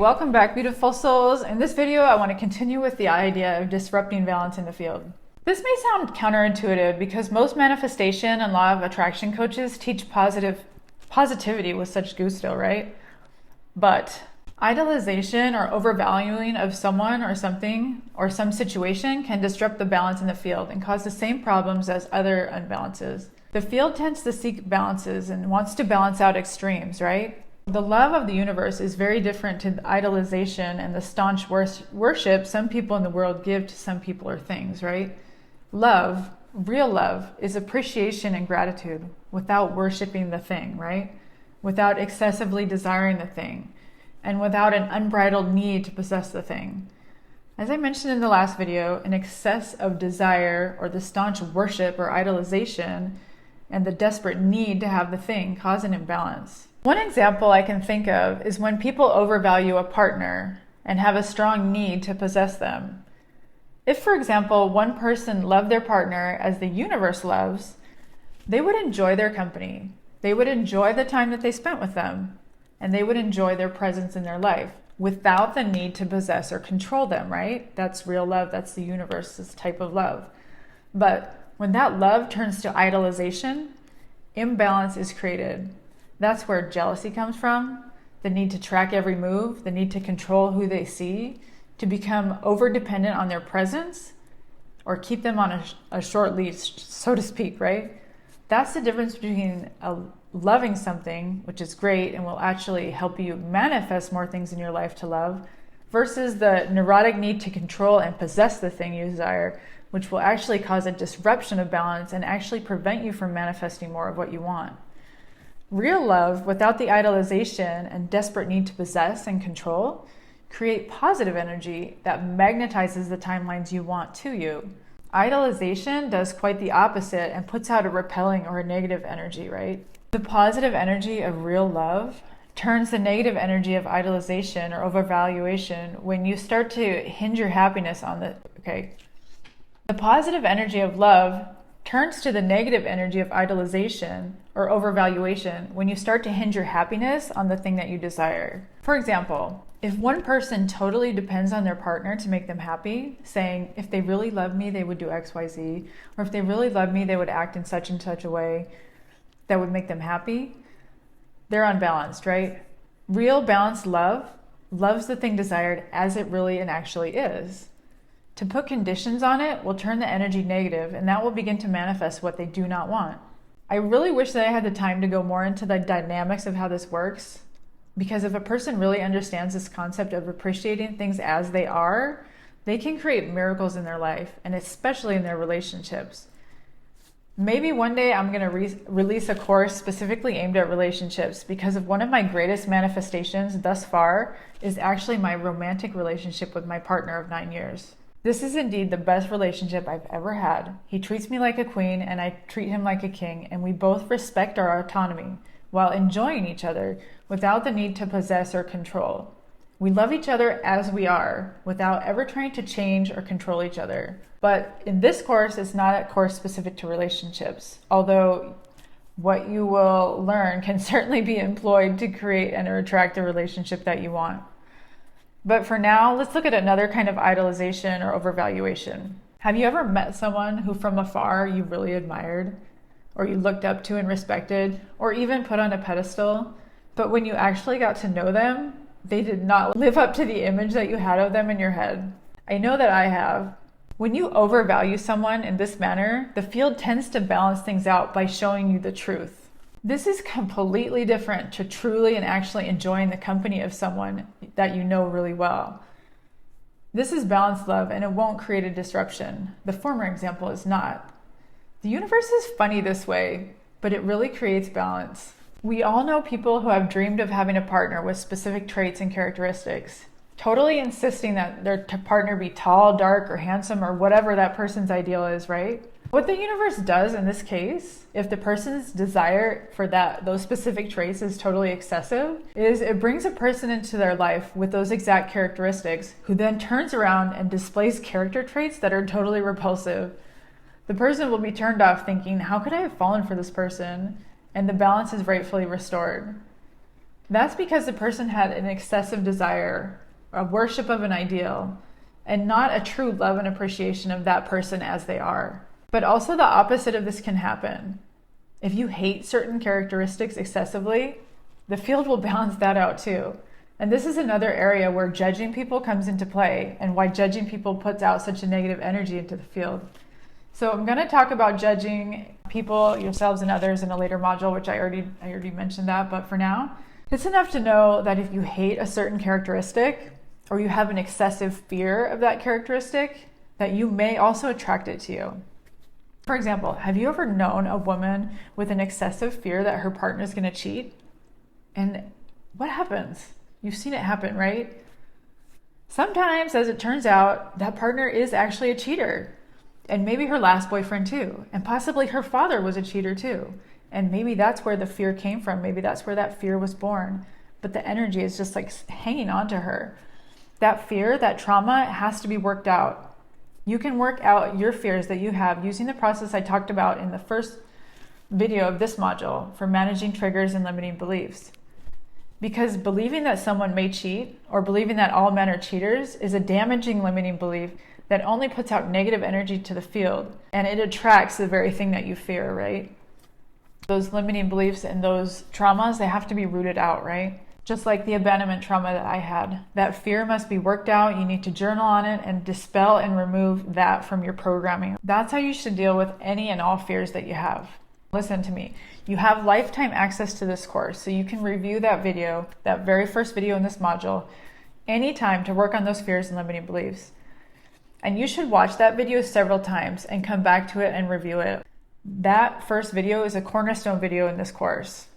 Welcome back, beautiful souls. In this video, I want to continue with the idea of disrupting balance in the field. This may sound counterintuitive because most manifestation and law of attraction coaches teach positivity with such gusto, right? But idolization or overvaluing of someone or something or some situation can disrupt the balance in the field and cause the same problems as other unbalances. The field tends to seek balances and wants to balance out extremes, right? The love of the universe is very different to the idolization and the staunch worship some people in the world give to some people or things, right? Love, real love, is appreciation and gratitude without worshiping the thing, right? Without excessively desiring the thing, and without an unbridled need to possess the thing. As I mentioned in the last video, an excess of desire or the staunch worship or idolization and the desperate need to have the thing cause an imbalance. One example I can think of is when people overvalue a partner and have a strong need to possess them. If, for example, one person loved their partner as the universe loves, they would enjoy their company. They would enjoy the time that they spent with them, and they would enjoy their presence in their life without the need to possess or control them, right? That's real love. That's the universe's type of love. But when that love turns to idolization, imbalance is created. That's where jealousy comes from, the need to track every move, the need to control who they see, to become over-dependent on their presence, or keep them on a short leash, so to speak, right? That's the difference between loving something, which is great and will actually help you manifest more things in your life to love, versus the neurotic need to control and possess the thing you desire, which will actually cause a disruption of balance and actually prevent you from manifesting more of what you want. Real love, without the idolization and desperate need to possess and control, create positive energy that magnetizes the timelines you want to you. Idolization does quite the opposite and puts out a repelling or a negative energy, right? The positive energy of real love turns the negative energy of idolization or overvaluation when you start to hinge your happiness on the positive energy of love turns to the negative energy of idolization or overvaluation when you start to hinge your happiness on the thing that you desire. For example, if one person totally depends on their partner to make them happy, saying, if they really love me, they would do X, Y, Z, or if they really love me, they would act in such and such a way that would make them happy, they're unbalanced, right? Real balanced love loves the thing desired as it really and actually is. To put conditions on it will turn the energy negative, and that will begin to manifest what they do not want. I really wish that I had the time to go more into the dynamics of how this works, because if a person really understands this concept of appreciating things as they are, they can create miracles in their life, and especially in their relationships. Maybe one day I'm going to release a course specifically aimed at relationships, because of one of my greatest manifestations thus far is actually my romantic relationship with my partner of 9 years. This is indeed the best relationship I've ever had. He treats me like a queen and I treat him like a king, and we both respect our autonomy while enjoying each other without the need to possess or control. We love each other as we are without ever trying to change or control each other. But in this course, it's not a course specific to relationships, although what you will learn can certainly be employed to create and attract the relationship that you want. But for now, let's look at another kind of idolization or overvaluation. Have you ever met someone who from afar you really admired, or you looked up to and respected, or even put on a pedestal, but when you actually got to know them, they did not live up to the image that you had of them in your head? I know that I have. When you overvalue someone in this manner, the field tends to balance things out by showing you the truth. This is completely different to truly and actually enjoying the company of someone that you know really well. This is balanced love, and it won't create a disruption. The former example is not. The universe is funny this way, but it really creates balance. We all know people who have dreamed of having a partner with specific traits and characteristics, totally insisting that their partner be tall, dark, or handsome, or whatever that person's ideal is, right? What the universe does in this case, if the person's desire for those specific traits is totally excessive, is it brings a person into their life with those exact characteristics, who then turns around and displays character traits that are totally repulsive. The person will be turned off thinking, how could I have fallen for this person? And the balance is rightfully restored. That's because the person had an excessive desire, a worship of an ideal, and not a true love and appreciation of that person as they are. But also the opposite of this can happen. If you hate certain characteristics excessively, the field will balance that out too. And this is another area where judging people comes into play and why judging people puts out such a negative energy into the field. So I'm going to talk about judging people, yourselves and others in a later module, which I already mentioned that. But for now, it's enough to know that if you hate a certain characteristic or you have an excessive fear of that characteristic, that you may also attract it to you. For example, have you ever known a woman with an excessive fear that her partner is going to cheat? And what happens? You've seen it happen, right? Sometimes, as it turns out, that partner is actually a cheater. And maybe her last boyfriend too. And possibly her father was a cheater too. And maybe that's where the fear came from. Maybe that's where that fear was born. But the energy is just like hanging on to her. That fear, that trauma has to be worked out. You can work out your fears that you have using the process I talked about in the first video of this module for managing triggers and limiting beliefs. Because believing that someone may cheat or believing that all men are cheaters is a damaging limiting belief that only puts out negative energy to the field, and it attracts the very thing that you fear, right? Those limiting beliefs and those traumas, they have to be rooted out, right? Just like the abandonment trauma that I had. That fear must be worked out. You need to journal on it and dispel and remove that from your programming. That's how you should deal with any and all fears that you have. Listen to me. You have lifetime access to this course, so you can review that video, that very first video in this module, anytime to work on those fears and limiting beliefs. And you should watch that video several times and come back to it and review it. That first video is a cornerstone video in this course.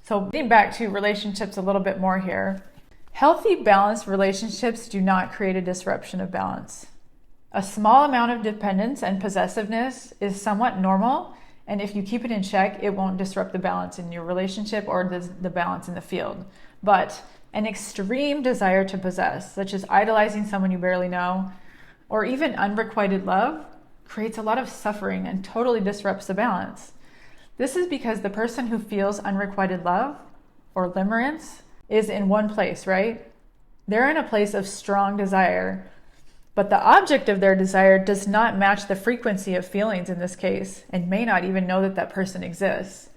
So getting back to relationships a little bit more here. Healthy, balanced relationships do not create a disruption of balance. A small amount of dependence and possessiveness is somewhat normal, and if you keep it in check, it won't disrupt the balance in your relationship or the balance in the field. But an extreme desire to possess, such as idolizing someone you barely know, or even unrequited love, creates a lot of suffering and totally disrupts the balance. This is because the person who feels unrequited love or limerence is in one place, right? They're in a place of strong desire, but the object of their desire does not match the frequency of feelings in this case and may not even know that that person exists.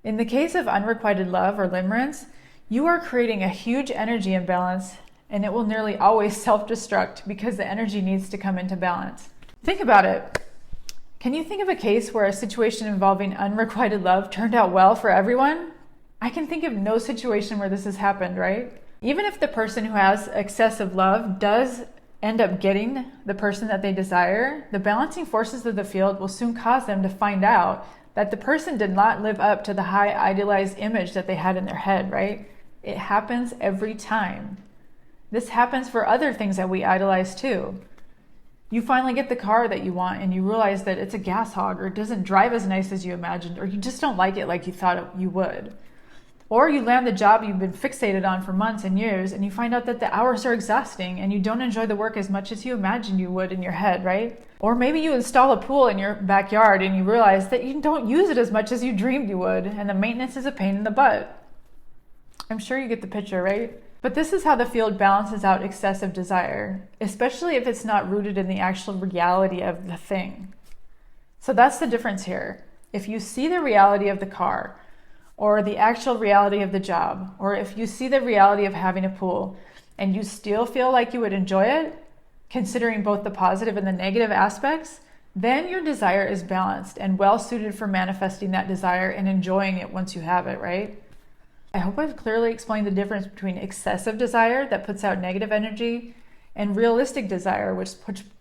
In the case of unrequited love or limerence, you are creating a huge energy imbalance, and it will nearly always self-destruct because the energy needs to come into balance. Think about it. Can you think of a case where a situation involving unrequited love turned out well for everyone? I can think of no situation where this has happened, right? Even if the person who has excessive love does end up getting the person that they desire, the balancing forces of the field will soon cause them to find out that the person did not live up to the high idealized image that they had in their head, right? It happens every time. This happens for other things that we idolize too. You finally get the car that you want and you realize that it's a gas hog, or it doesn't drive as nice as you imagined, or you just don't like it like you thought you would. Or you land the job you've been fixated on for months and years and you find out that the hours are exhausting and you don't enjoy the work as much as you imagined you would in your head, right? Or maybe you install a pool in your backyard and you realize that you don't use it as much as you dreamed you would, and the maintenance is a pain in the butt. I'm sure you get the picture, right? But this is how the field balances out excessive desire, especially if it's not rooted in the actual reality of the thing. So that's the difference here. If you see the reality of the car, or the actual reality of the job, or if you see the reality of having a pool, and you still feel like you would enjoy it, considering both the positive and the negative aspects, then your desire is balanced and well suited for manifesting that desire and enjoying it once you have it, right? I hope I've clearly explained the difference between excessive desire that puts out negative energy and realistic desire, which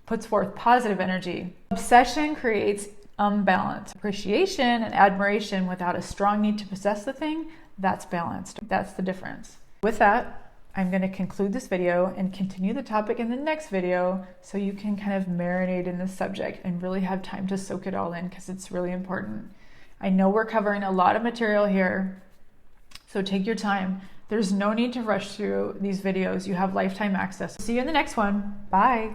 puts forth positive energy. Obsession creates unbalance. Appreciation and admiration without a strong need to possess the thing, that's balanced. That's the difference. With that, I'm going to conclude this video and continue the topic in the next video so you can kind of marinate in this subject and really have time to soak it all in, because it's really important. I know we're covering a lot of material here, so take your time. There's no need to rush through these videos. You have lifetime access. See you in the next one. Bye.